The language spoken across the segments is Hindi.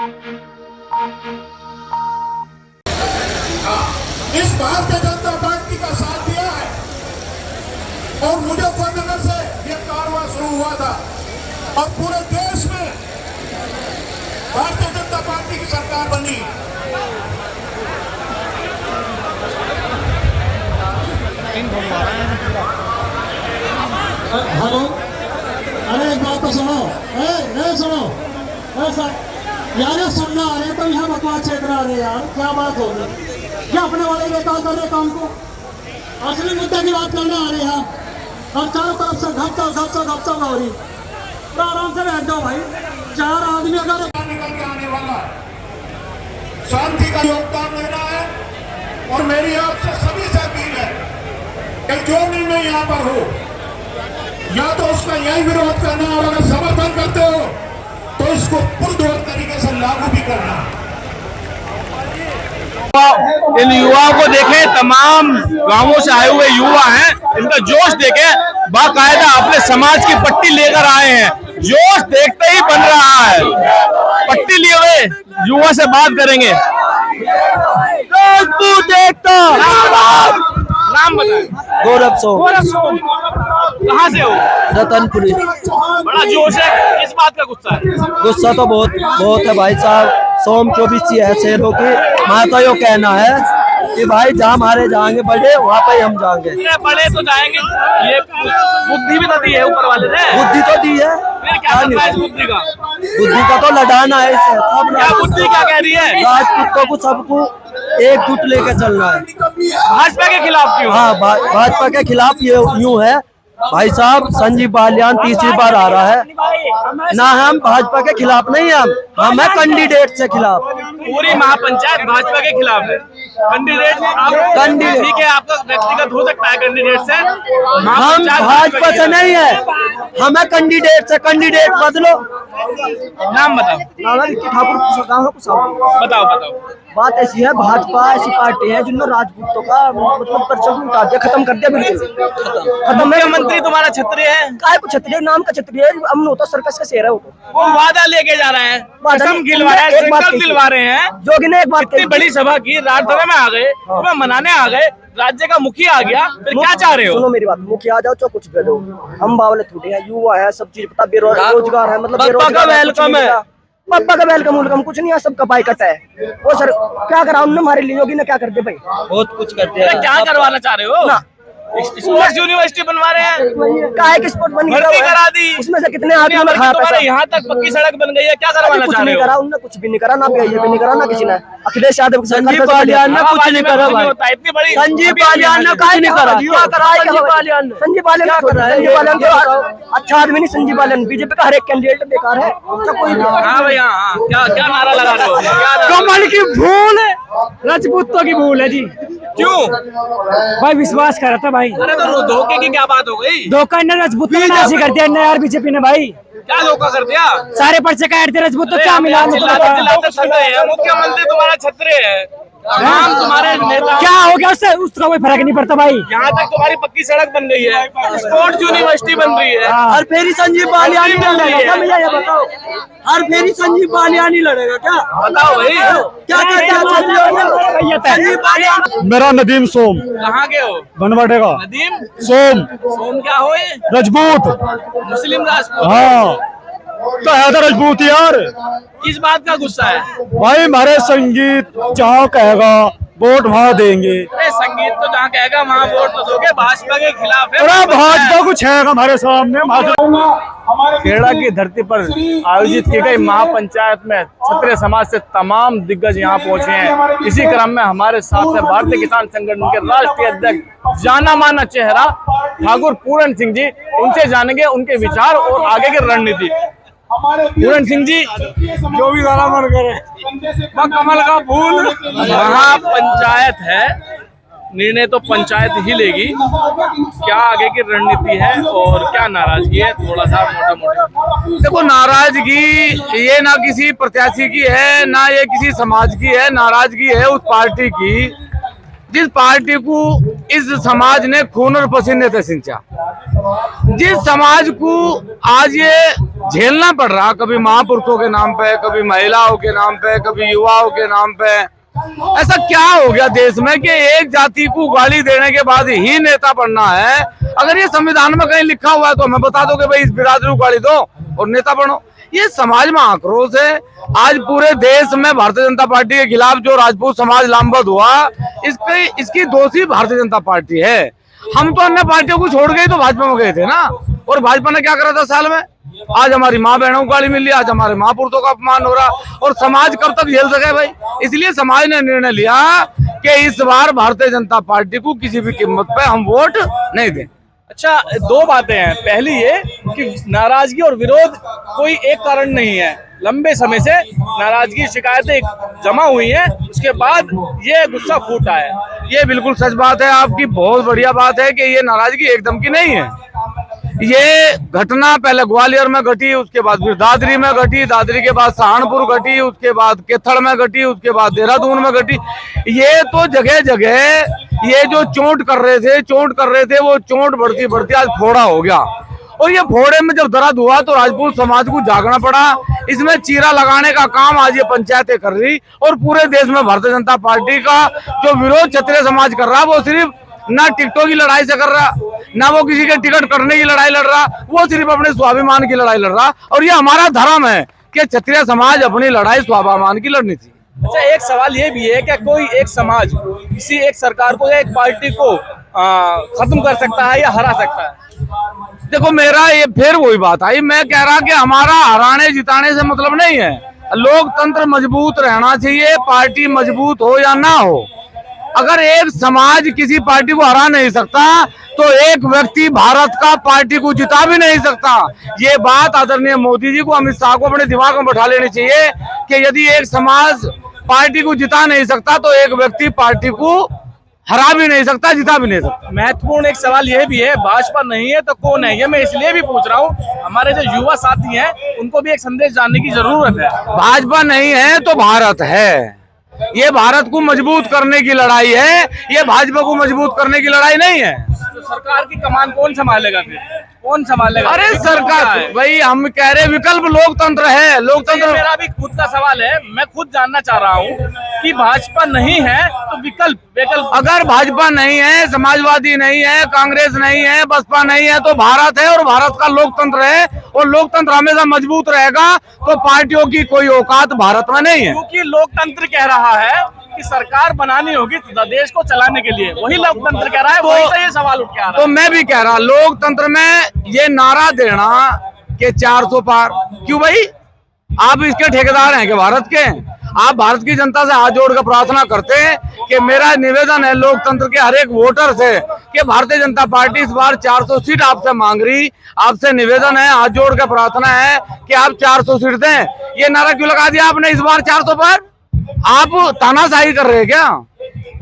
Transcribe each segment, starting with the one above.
इस भारतीय जनता पार्टी का साथ दिया है और मुजफ्फरनगर से ये कारवां शुरू हुआ था और पूरे देश में भारतीय जनता पार्टी की सरकार बनी। हेलो, अरे एक बात तो सुनो, सुनो ऐसा यार, सुनना आ रहे तो यहाँ बकवास छेड़ आ रहे यार, क्या बात हो गई? क्या अपने वाले बेकार कर रहे काम को? असली मुद्दे की बात करने आ रहे हैं और चारों तरफ से घपचा हो रही। तो आराम से बैठ जाओ भाई, 4 आदमी अगर निकल के आने वाला शांति का योगदान देना है और मेरी आपसे सभी से अपील है कि जो निर्णय यहाँ पर हो, या तो उसका यही विरोध करना और अगर समर्थन करते हो तो इसको पुरजोर तरीके से लागू भी करना। इन युवाओं को देखें, तमाम गांवों से आए हुए युवा हैं, इनका जोश देखें, बाकायदा अपने समाज की पट्टी लेकर आए हैं। जोश देखते ही बन रहा है। पट्टी लिए हुए युवा से बात करेंगे। देखता नाम बताएं। गौरव सोम। कहाँ से हो? रतनपुरी। बड़ा जोश है, किस बात का गुस्सा है? गुस्सा तो बहुत है भाई साहब। सोम 24 है शेरों की। हमारा तो यो कहना है कि भाई जहाँ हमारे जाएंगे बड़े, वहाँ पे हम जाएंगे। बड़े तो जाएंगे, ये बुद्धि भी तो दी है ऊपर वाले ने। बुद्धि तो दी है, फिर क्या करना है इस बुद्धि का? बुद्धि का तो लड़ाना है इससे। सब क्या बुद्धि क्या कह रही है? राजपूतों को सबको एकजुट लेकर चलना है। भाजपा के खिलाफ क्यों? हाँ, भाजपा के खिलाफ ये यूं है भाई साहब। संजीव बालियान तीसरी बार आ रहा है ना। हम भाजपा के खिलाफ नहीं, हम है कैंडिडेट से खिलाफ। पूरी महापंचायत भाजपा के खिलाफ है। कैंडिडेट ठीक है, आपका व्यक्तिगत हो सकता है कैंडिडेट से। हम भाजपा से नहीं है, हम है कैंडिडेट से। कैंडिडेट बदलो। नाम बताओ। बताओ। बात ऐसी है, भाजपा ऐसी पार्टी है जिन्होंने राजपूतों का मतलब परचम उठा दिया, खत्म कर दिया, बिल्कुल खत्म। मुख्यमंत्री तुम्हारा क्षत्रिय है? काय को क्षत्रिय? नाम का क्षत्रिय है, अमन होता सर्कस का शेर है वो वादा लेके जा रहा है, कसम खिलवा रहा है, संकल्प दिलवा रहे हैं। जोगी ने एक बात इतनी बड़ी सभा की, राजसभा में आ गए, तुम्हें मनाने आ गए, राज्य का मुखिया आ गया, फिर क्या चाह रहे हो? सुनो मेरी बात, मुखिया आ जाओ चाहे कुछ कर दो, हम बावले थोड़े हैं, युवा है, सब चीज पता, बेरोजगार है, मतलब बेरोजगार वेलकम है। पापा का वेलकम वेलकम कुछ नहीं है, सबका बाइकट है। वो सर क्या करा उन्होंने, हमारे लिए योगी ने क्या कर दिया भाई? बहुत कुछ कर दिया। क्या करवाना चाह रहे हो? स्पोर्ट्स यूनिवर्सिटी बनवा रहे हैं। काहे की स्पोर्ट बन गई? भर्ती करा दी। उसमें से कितने आदमी ने खाया पैसा? यहाँ तक पक्की सड़क बन गई है, क्या करवाना चाह रहे हो? करा उन्होंने कुछ भी नहीं करा, ना बीजेपी भी नहीं करा, ना किसी ने। अखिलेश यादव, संजीव बालियान ने कुछ नहीं करा भाई। इतनी बड़ी संजीव बालियान ने कुछ नहीं करा। क्या करा? संजीव बालियान ने संजीव बालियान तो अच्छा आदमी नहीं। संजीव बालियान बीजेपी का हर एक कैंडिडेट बेकार है। कोई हाँ भाई, हाँ, क्या नारा लगा रहे हो? कमल की भूल है, राजपूतों की भूल है जी। क्यों भाई विश्वास कर रहा था भाई। अरे तो धोखे की क्या बात हो गई? धोखा ने राजपूत ने नासी कर दिया यार, बीजेपी ने भाई। क्या धोखा कर दिया? सारे पर्चे काट दिए राजपूत, तो क्या मिला? मुख्यमंत्री तुम्हारा क्षत्रिय है, नाम तुम्हारे नेता। क्या हो गया उससे? उसका कोई फर्क नहीं पड़ता भाई। यहाँ तक तुम्हारी पक्की सड़क बन गई है, स्पोर्ट्स यूनिवर्सिटी बन रही है। हर फेरी संजीव बालियान ही लड़ेगा क्या? मुझे ये बताओ, हर फेरी संजीव बालियान ही लड़ेगा क्या? बताओ भाई, क्या संजीव बालियान? मेरा नदीम सोम। कहाँ के हो? बनवाटे का नदीम सोम। क्या हो? राजपूत। मुस्लिम राजपूत? हाँ, तो है तो राजपूत यार। किस बात का गुस्सा है भाई? हमारे संगीत जहाँ कहेगा वोट वहाँ देंगे। अरे संगीत तो जहाँ कहेगा वहाँ वोट तो दोगे, भाजपा के खिलाफ है। अरे भाजपा कुछ है हमारे सामने। खेड़ा की धरती पर आयोजित की गई महापंचायत में क्षत्रिय समाज से तमाम दिग्गज यहाँ पहुंचे हैं। इसी क्रम में हमारे साथ है भारतीय किसान संगठन के राष्ट्रीय अध्यक्ष, जाना माना चेहरा ठाकुर पूरन सिंह जी। उनसे जानेंगे उनके विचार और आगे की रणनीति। पूरन सिंह जी, जो भी गाना मन करे, कमल का फूल। महापंचायत है, निर्णय तो पंचायत ही लेगी। क्या आगे की रणनीति है और क्या नाराजगी है? थोड़ा सा मोटा। देखो, नाराजगी ये ना किसी प्रत्याशी की है, ना ये किसी समाज की है। नाराजगी है उस पार्टी की जिस पार्टी को इस समाज ने खून और पसीने से सिंचा। जिस समाज को आज ये झेलना पड़ रहा, कभी महापुरुषों के नाम पे, कभी महिलाओं के नाम पे, कभी युवाओं के नाम पे, ऐसा क्या हो गया देश में कि एक जाति को गाली देने के बाद ही नेता बनना है? अगर ये संविधान में कहीं लिखा हुआ है तो हमें बता दो कि भाई इस बिरादरी को गाली दो और नेता बनो। ये समाज में आक्रोश है। आज पूरे देश में भारतीय जनता पार्टी के खिलाफ जो राजपूत समाज लामबंद हुआ, इसकी दोषी भारतीय जनता पार्टी है। हम तो अन्य पार्टियों को छोड़ गए तो भाजपा में गए थे ना, और भाजपा ने क्या करा था साल में? आज हमारी माँ बहनों को गाली मिल रही, आज हमारे महापुरुषों का अपमान हो रहा, और समाज कब तक झेल सके भाई? इसलिए समाज ने निर्णय लिया कि इस बार भारतीय जनता पार्टी को किसी भी कीमत पे हम वोट नहीं दें। अच्छा, दो बातें हैं। पहली ये कि नाराजगी और विरोध कोई एक कारण नहीं है, लंबे समय से नाराजगी शिकायतें जमा हुई हैं, उसके बाद ये गुस्सा फूटा है। ये बिल्कुल सच बात है आपकी, बहुत बढ़िया बात है कि ये नाराजगी एकदम की नहीं है। ये घटना पहले ग्वालियर में घटी, उसके बाद फिर दादरी में घटी, दादरी के बाद सहारनपुर घटी, उसके बाद केथड़ में घटी, उसके बाद देहरादून में घटी। ये तो जगह जगह ये जो चोट कर रहे थे वो चोट बढ़ती बढ़ती आज फोड़ा हो गया। और ये फोड़े में जब दर्द हुआ तो राजपूत समाज को जागना पड़ा। इसमें चीरा लगाने का काम आज ये पंचायतें कर रही, और पूरे देश में भारतीय जनता पार्टी का जो विरोध क्षत्रिय समाज कर रहा, वो सिर्फ ना टिकटों की लड़ाई से कर रहा, ना वो किसी के टिकट करने की लड़ाई लड़ रहा, वो सिर्फ अपने स्वाभिमान की लड़ाई लड़ रहा। और ये हमारा धर्म है कि क्षत्रिय समाज अपनी लड़ाई स्वाभिमान की लड़नी चाहिए। अच्छा, एक सवाल ये भी है कि कोई एक समाज किसी एक सरकार को या एक पार्टी को खत्म कर सकता है या हरा सकता है? देखो, मेरा ये फिर वही बात आई, मैं कह रहा कि हमारा हराने जिताने से मतलब नहीं है। लोकतंत्र मजबूत रहना चाहिए, पार्टी मजबूत हो या ना हो। अगर एक समाज किसी पार्टी को हरा नहीं सकता तो एक व्यक्ति भारत का पार्टी को जिता भी नहीं सकता। ये बात आदरणीय मोदी जी को, अमित शाह को अपने दिमाग में बैठा लेनी चाहिए कि यदि एक समाज पार्टी को जिता नहीं सकता तो एक व्यक्ति पार्टी को हरा भी नहीं सकता, जिता भी नहीं सकता। महत्वपूर्ण एक सवाल ये भी है, भाजपा नहीं है तो कौन है? ये मैं इसलिए भी पूछ रहा हूँ, हमारे जो युवा साथी हैं उनको भी एक संदेश जानने की जरूरत है। भाजपा नहीं है तो भारत है। ये भारत को मजबूत करने की लड़ाई है, ये भाजपा को मजबूत करने की लड़ाई नहीं है। तो सरकार की कमान कौन संभालेगा फिर? कौन संभालेगा? अरे सरकार, भाई हम कह रहे विकल्प लोकतंत्र है। लोकतंत्र मेरा भी खुद का सवाल है, मैं खुद जानना चाह रहा हूँ कि भाजपा नहीं है तो विकल्प अगर भाजपा नहीं है, समाजवादी नहीं है, कांग्रेस नहीं है, बसपा नहीं है तो भारत है, और भारत का लोकतंत्र है, और लोकतंत्र हमेशा मजबूत रहेगा। तो पार्टियों की कोई औकात भारत में नहीं है। क्योंकि लोकतंत्र कह रहा है कि सरकार बनानी होगी देश को चलाने के लिए, वही लोकतंत्र कह रहा है, वही से ये सवाल उठ के आ रहा है। तो मैं भी कह रहा, लोकतंत्र में ये नारा देना कि 400 पार, क्यों भाई? आप इसके ठेकेदार हैं कि भारत के? आप भारत की जनता से हाथ जोड़कर प्रार्थना करते हैं कि मेरा निवेदन है लोकतंत्र के हर एक वोटर से कि भारतीय जनता पार्टी इस बार 400 सीट आपसे मांग रही, आपसे निवेदन है, हाथ जोड़कर प्रार्थना है कि आप 400 सीट दें। ये नारा क्यों लगा दिया आपने इस बार 400 पर? आप तानाशाही कर रहे हैं क्या?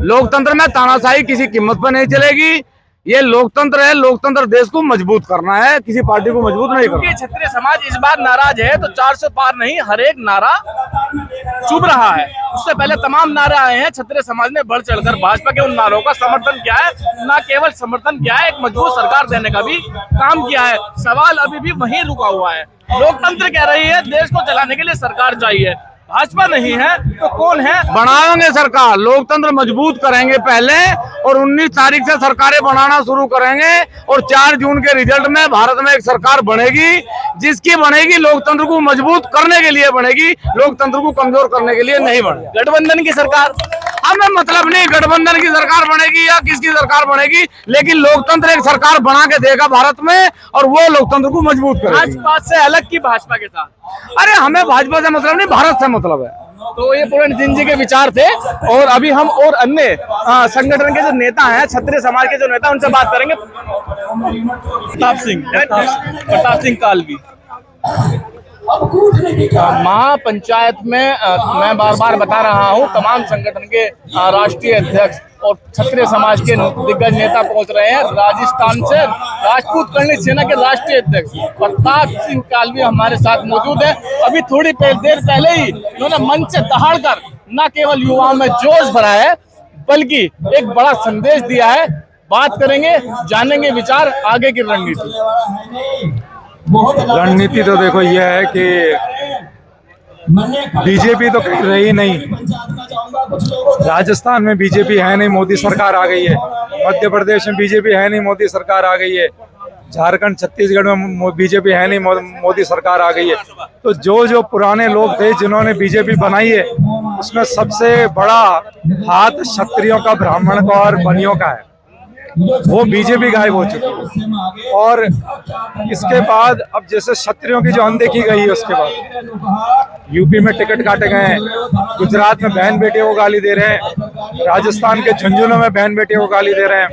लोकतंत्र में तानाशाही किसी कीमत पर नहीं चलेगी। ये लोकतंत्र है, लोकतंत्र देश को मजबूत करना है, किसी पार्टी को मजबूत नहीं करना। क्षत्रिय समाज इस बार नाराज है तो 400 पार नहीं, हर एक नारा चुभ रहा है। उससे पहले तमाम नारे आए हैं, क्षत्रिय समाज ने बढ़ चढ़कर भाजपा के उन नारों का समर्थन किया है। न केवल समर्थन किया है, एक मजबूत सरकार देने का भी काम किया है। सवाल अभी भी वहीं रुका हुआ है। लोकतंत्र कह रही है देश को चलाने के लिए सरकार चाहिए, भाजपा नहीं है तो कौन है? बनाएंगे सरकार, लोकतंत्र मजबूत करेंगे पहले, और 19 तारीख से सरकारें बनाना शुरू करेंगे, और 4 जून के रिजल्ट में भारत में एक सरकार बनेगी, जिसकी बनेगी लोकतंत्र को मजबूत करने के लिए बनेगी, लोकतंत्र को कमजोर करने के लिए नहीं बनेगी। गठबंधन की सरकार, हमें मतलब नहीं गठबंधन की सरकार बनेगी या किसकी सरकार बनेगी, लेकिन लोकतंत्र एक सरकार बना के देगा भारत में, और वो लोकतंत्र को मजबूत करेगी। भाजपा से अलग की भाजपा के साथ? अरे हमें भाजपा से मतलब नहीं, भारत से मतलब है। तो ये पूर्ण सिंह जी के विचार थे, और अभी हम और अन्य संगठन के जो नेता हैं, क्षत्रिय समाज के जो नेता, उनसे बात करेंगे। प्रताप सिंह कालवी, महापंचायत में मैं बार बार बता रहा हूं, तमाम संगठन के राष्ट्रीय अध्यक्ष और क्षत्रिय समाज के दिग्गज नेता पहुंच रहे हैं। राजस्थान से राजपूत कल्याण सेना के राष्ट्रीय अध्यक्ष प्रताप सिंह कालवी हमारे साथ मौजूद है। अभी थोड़ी देर पहले ही उन्होंने मंच से दहाड़कर न केवल युवाओं में जोश भरा है, बल्कि एक बड़ा संदेश दिया है बात करेंगे, जानेंगे विचार, आगे की रणनीति। रणनीति तो देखो ये है कि बीजेपी तो कहीं रही नहीं, राजस्थान में बीजेपी है नहीं, मोदी सरकार आ गई है। मध्य प्रदेश में बीजेपी है नहीं, मोदी सरकार आ गई है। झारखंड छत्तीसगढ़ में बीजेपी है नहीं, मोदी सरकार आ गई है। तो जो पुराने लोग थे जिन्होंने बीजेपी बनाई है, उसमें सबसे बड़ा हाथ क्षत्रियों का, ब्राह्मण का और बनियों का है। वो बीजेपी गायब हो चुकी है। और इसके बाद अब जैसे क्षत्रियों की जो अनदेखी गई है, उसके बाद यूपी में टिकट काटे गए हैं, गुजरात में बहन बेटियों को गाली दे रहे हैं, राजस्थान के झुंझुनू में बहन बेटियों को गाली दे रहे हैं,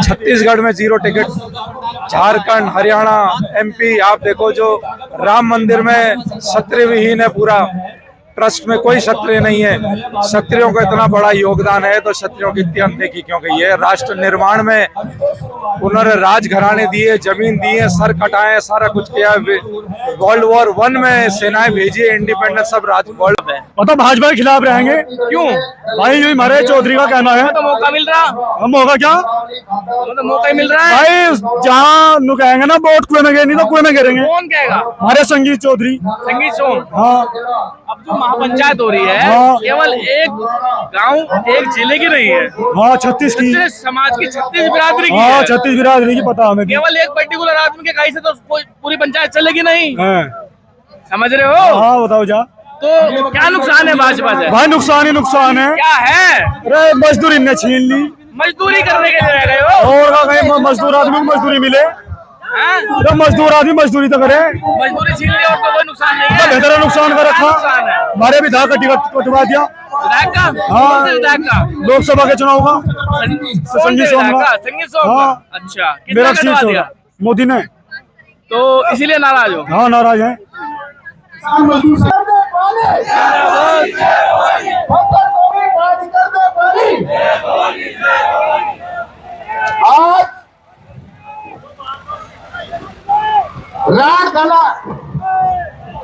छत्तीसगढ़ में 0 टिकट, झारखंड, हरियाणा, एमपी, आप देखो जो राम मंदिर में क्षत्रिय विहीन है, पूरा ट्रस्ट में कोई क्षत्रिय नहीं है। क्षत्रियों का इतना बड़ा योगदान है तो क्षत्रियों की इतनी अनदेखी क्यों गई है? राष्ट्र निर्माण में उन्होंने राजघराने दिए, जमीन दी है, सर कटाए, सारा कुछ किया। वर्ल्ड वॉर 1 में सेनाएं भेजी, इंडिपेंडेंस सब वर्ल्ड में। मतलब भाजपा के खिलाफ रहेंगे क्यों भाई? यही हमारे चौधरी का कहना है। तो मौका मिल रहा, हम होगा क्या तो मौका ही मिल रहा है भाई? जहाँ नु कहेंगे ना वोट कुएं में गए, नहीं तो कुएं में गिरेंगे। कौन कहेगा? हमारे संगीत चौधरी। संगीत सोम। हाँ, अब जो महापंचायत हो रही है, हाँ। केवल एक गांव, एक जिले की नहीं है, हाँ 36 की, समाज की 36 बिरादरी की हाँ है। 36 बिरादरी की, पता हमें भी। केवल एक पर्टिकुलर आदमी के कहीं से तो पूरी पंचायत चलेगी नहीं, हाँ, समझ रहे हो? हाँ बताओ जा। तो क्या नुकसान है भाजपा से? भाई नुकसान ही नुकसान है। क्या है? अरे मजदूरी ने छीन ली, मजदूरी करने के लिए रह गए हो। और का कहीं मजदूर आदमी को मजदूरी मिले? हैं? तो मजदूर आदमी मजदूरी तो करे। मजदूरी छीन ली और तो कोई नुकसान नहीं है। बेहतर नुकसान कर रखा, नुकसान है हमारे विधायक का टिकट कटवा दिया। विधायक का? हाँ। कौन से विधायक का? लोकसभा के चुनाव का। संगीत सोम का? संगीत सोम का? हाँ। अच्छा, कितना मेरा कटवा सीट दिया? होगा मोदी ने। तो इसीलिए नाराज हो? हाँ नाराज है। आज राणगला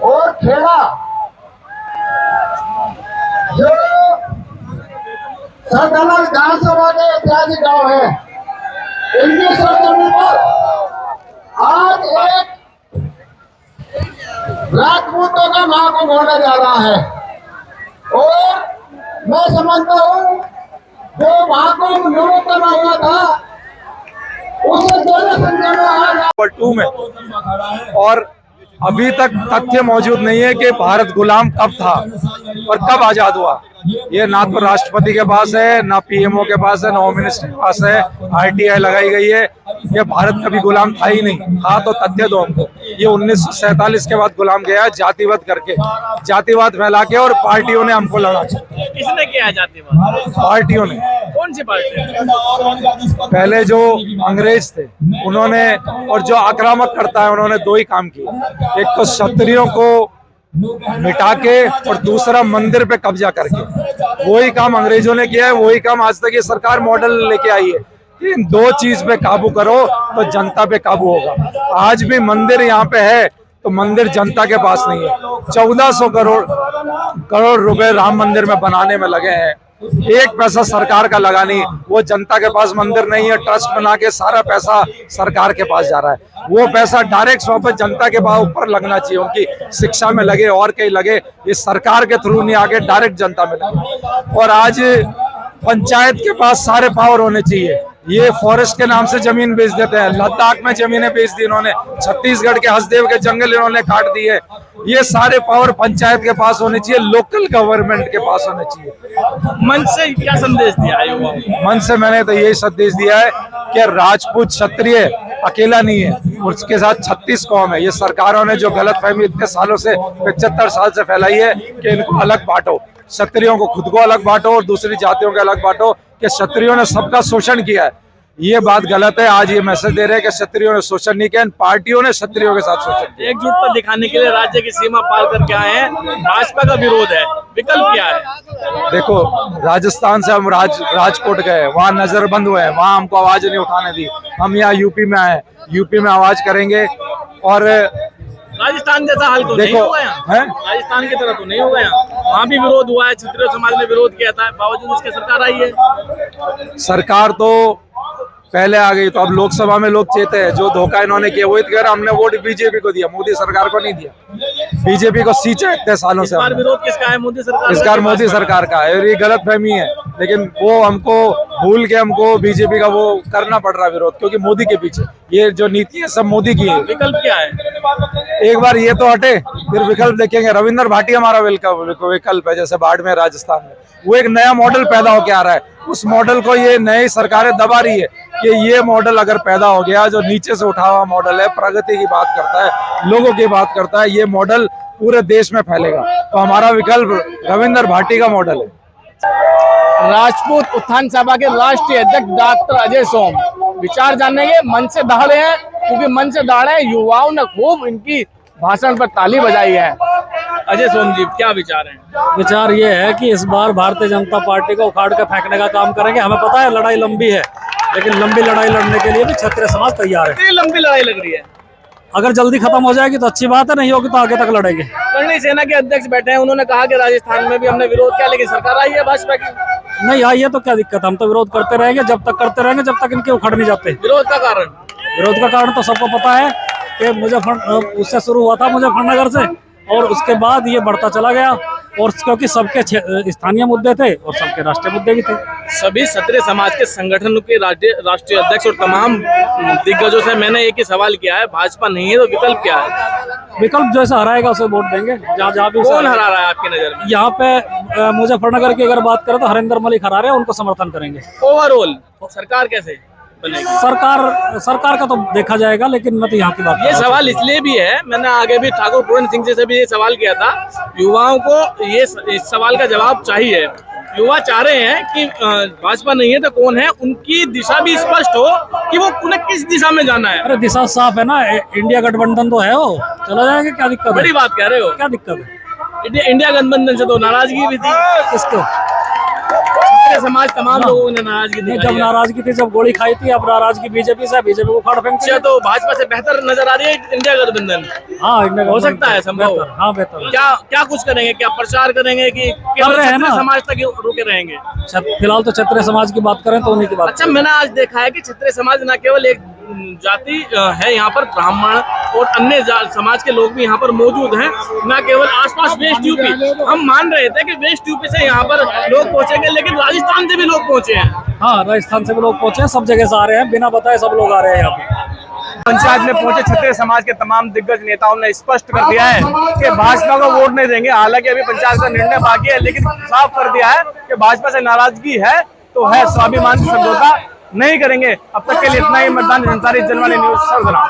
और खेड़ा जो सरगला विधानसभा के ऐतिहासिक गांव है, इनकी सरजमी पर आज एक राजपूतों का महाकुंभ होने जा रहा है। और मैं समझता हूँ जो महाकुंभ न्यूनतम हुआ था उससे ज्यादा संख्या में आज 2 में, और अभी तक तथ्य मौजूद नहीं है कि भारत गुलाम कब था और कब आजाद हुआ। ये ना तो राष्ट्रपति के पास है, ना पीएमओ के पास है, ना होम मिनिस्टर के पास है। आरटीआई लगाई गई है। ये भारत कभी गुलाम था ही नहीं। हाँ तो तथ्य दो हमको। ये 1947 के बाद गुलाम गया, जातिवाद करके, जातिवाद फैला के, और पार्टियों ने हमको लड़ा। किसने किया जातिवाद? पार्टियों ने। कौन सी पार्टी? पहले जो अंग्रेज थे उन्होंने, और जो आक्रामक करता है, उन्होंने 2 ही काम किए। एक तो क्षत्रियों को मिटा के, और दूसरा मंदिर पे कब्जा करके। वही काम अंग्रेजों ने किया है, वही काम आज तक ये सरकार मॉडल लेके आई है। इन 2 चीज पे काबू करो तो जनता पे काबू होगा। आज भी मंदिर यहाँ पे है तो मंदिर जनता के पास नहीं है। 1400 करोड़ रुपए राम मंदिर में बनाने में लगे हैं, 1 पैसा सरकार का लगा नहीं। वो जनता के पास मंदिर नहीं है, ट्रस्ट बना के सारा पैसा सरकार के पास जा रहा है। वो पैसा डायरेक्ट वापस जनता के पास ऊपर लगना चाहिए, उनकी शिक्षा में लगे और कहीं लगे। ये सरकार के थ्रू नहीं, आगे डायरेक्ट जनता में लगे। और आज पंचायत के पास सारे पावर होने चाहिए। ये फॉरेस्ट के नाम से जमीन बेच देते हैं, लद्दाख में जमीनें बेच दी इन्होंने, छत्तीसगढ़ के हसदेव के जंगल इन्होंने काट दिए। ये सारे पावर पंचायत के पास होने चाहिए, लोकल गवर्नमेंट के पास होने चाहिए। मंच से क्या संदेश दिया है? मन से मैंने तो यही संदेश दिया है कि राजपूत क्षत्रिय अकेला नहीं है, उसके साथ 36 कौम है। ये सरकारों ने जो गलतफहमी इतने सालों से, 75 साल से फैलाई है कि इनको अलग बांटो, क्षत्रियों को खुद को अलग बांटो और दूसरी जातियों को अलग बांटो, कि क्षत्रियों ने सबका शोषण किया है। ये बात गलत है। आज ये मैसेज दे रहे हैं कि क्षत्रियों ने शोषण नहीं किया, पार्टियों ने क्षत्रियों के साथ शोषण किया। एकजुटता दिखाने के लिए राज्य की सीमा पार करके आए हैं, भाजपा का विरोध है, विकल्प क्या है? देखो, राजस्थान से हम राजकोट गए, वहाँ नजरबंद हुए, वहाँ हमको आवाज नहीं उठाने दी। हम यहाँ यूपी में आए, यूपी में आवाज करेंगे। और राजस्थान जैसा हाल तो नहीं होगा यहाँ, राजस्थान की तरह तो नहीं होगा यहाँ। वहाँ भी विरोध हुआ है, क्षत्रिय समाज ने विरोध किया था, बावजूद इसके सरकार आई है। सरकार तो पहले आ गई, तो अब लोकसभा में लोग चेते हैं। जो धोखा इन्होंने किया वही कह रहा, हमने वोट बीजेपी को दिया, मोदी सरकार को नहीं दिया। बीजेपी को सींचा इतने सालों से। विरोध किसका है? मोदी सरकार। इस बार मोदी सरकार का है, और ये गलत फहमी है। लेकिन वो हमको भूल के हमको बीजेपी का वो करना पड़ रहा है विरोध, क्योंकि मोदी के पीछे ये जो नीति है सब मोदी की है। विकल्प क्या है? एक बार ये तो हटे, फिर विकल्प देखेंगे। रविंद्र भाटी हमारा विकल्प है। जैसे बाड़मेर राजस्थान में वो एक नया मॉडल पैदा होके आ रहा है, उस मॉडल को ये नई सरकारें दबा रही है कि ये मॉडल अगर पैदा हो गया, जो नीचे से उठा हुआ मॉडल है, प्रगति की बात करता है, लोगों की बात करता है, ये मॉडल पूरे देश में फैलेगा। तो हमारा विकल्प रविंद्र भाटी का मॉडल है। राजपूत उत्थान सभा के राष्ट्रीय अध्यक्ष डॉक्टर अजय सोम विचार जानने के मन से दहाड़े हैं, क्योंकि मन से दहाड़े युवाओं ने खूब इनकी भाषण पर ताली बजाई है। अजय सोम जी, क्या विचार हैं? विचार ये है कि इस बार भारतीय जनता पार्टी को उखाड़ कर फेंकने का काम करेंगे। हमें पता है लड़ाई लंबी है, लेकिन लंबी लड़ाई लड़ने के लिए भी क्षत्रिय समाज तैयार है। इतनी लंबी लड़ाई लग रही है, अगर जल्दी खत्म हो जाएगी तो अच्छी बात है, नहीं होगी तो आगे तक लड़ेंगे। करणी सेना के अध्यक्ष बैठे हैं, उन्होंने कहा कि राजस्थान में भी हमने विरोध किया, लेकिन सरकार आई है भाजपा की। नहीं आई है तो क्या दिक्कत है, हम तो विरोध करते रहेंगे जब तक करते रहेंगे, जब तक इनके उखड़ नहीं जाते। विरोध का कारण? विरोध का कारण तो सबको पता है कि उससे शुरू हुआ था मुजफ्फरनगर से, और उसके बाद ये बढ़ता चला गया, और क्योंकि सबके स्थानीय मुद्दे थे और सबके राष्ट्रीय मुद्दे भी थे। सभी क्षत्रिय समाज के संगठनों के राष्ट्रीय अध्यक्ष और तमाम दिग्गजों से मैंने एक ही सवाल किया है, भाजपा नहीं है तो विकल्प क्या है? विकल्प जो ऐसा हराएगा उसे वोट देंगे। जहाँ भी कौन हरा रहा है आपकी नजर में? यहाँ पे मुजफ्फरनगर की अगर बात करें तो हरिंदर मलिक हरा रहे हैं, उनको समर्थन करेंगे। ओवरऑल सरकार कैसे बनेगी? सरकार का तो देखा जाएगा, लेकिन मैं तो यहाँ की बात ये सवाल इसलिए भी है, मैंने आगे भी ठाकुर पूरन सिंह जी से भी ये सवाल किया था। युवाओं को ये इस सवाल का जवाब चाहिए। युवा चाह रहे हैं कि भाजपा नहीं है तो कौन है, उनकी दिशा भी स्पष्ट हो कि वो उन्हें किस दिशा में जाना है। अरे दिशा साफ है ना, इंडिया गठबंधन तो है, वो चला जाएगा, क्या दिक्कत है? बड़ी बात कह रहे हो, क्या दिक्कत है? इंडिया गठबंधन से तो नाराजगी भी थी। किसको? समाज तमाम लोगों ने नाराजगी दी। जब नाराजगी थी, जब गोली खाई थी, अब नाराजगी बीजेपी से, बीजेपी को फाड़ फेंकते हैं। तो भाजपा से बेहतर नजर आ रही है इंडिया गठबंधन? हाँ, इंडिया हो सकता है संभव। हाँ बेहतर। क्या कुछ करेंगे? क्या प्रचार करेंगे कि केवल क्षत्रिय समाज तक रुके रहेंगे? फिलहाल तो क्षत्रिय समाज की बात करें तो उन्हीं की बात। अच्छा, मैंने आज देखा है कि क्षत्रिय समाज न केवल एक जाति है, यहाँ पर ब्राह्मण और अन्य समाज के लोग भी यहाँ पर मौजूद हैं, न केवल आसपास वेस्ट यूपी। हम मान रहे थे कि वेस्ट यूपी से यहाँ पर लोग पहुंचेंगे, लेकिन राजस्थान से भी लोग पहुंचे हैं। हाँ, राजस्थान से भी लोग पहुंचे हैं, सब जगह से आ रहे हैं, बिना बताए सब लोग आ रहे हैं यहाँ पे। पंचायत में पहुंचे क्षत्रिय समाज के तमाम दिग्गज नेताओं ने स्पष्ट कर दिया है कि भाजपा को वोट नहीं देंगे। हालांकि अभी पंचायत का निर्णय बाकी है, लेकिन साफ कर दिया है कि भाजपा से नाराजगी है तो है, स्वाभिमान से समझौता नहीं करेंगे। अब तक के लिए इतना ही। मतदान, अंसारी, जनवाणी न्यूज़, सरगना।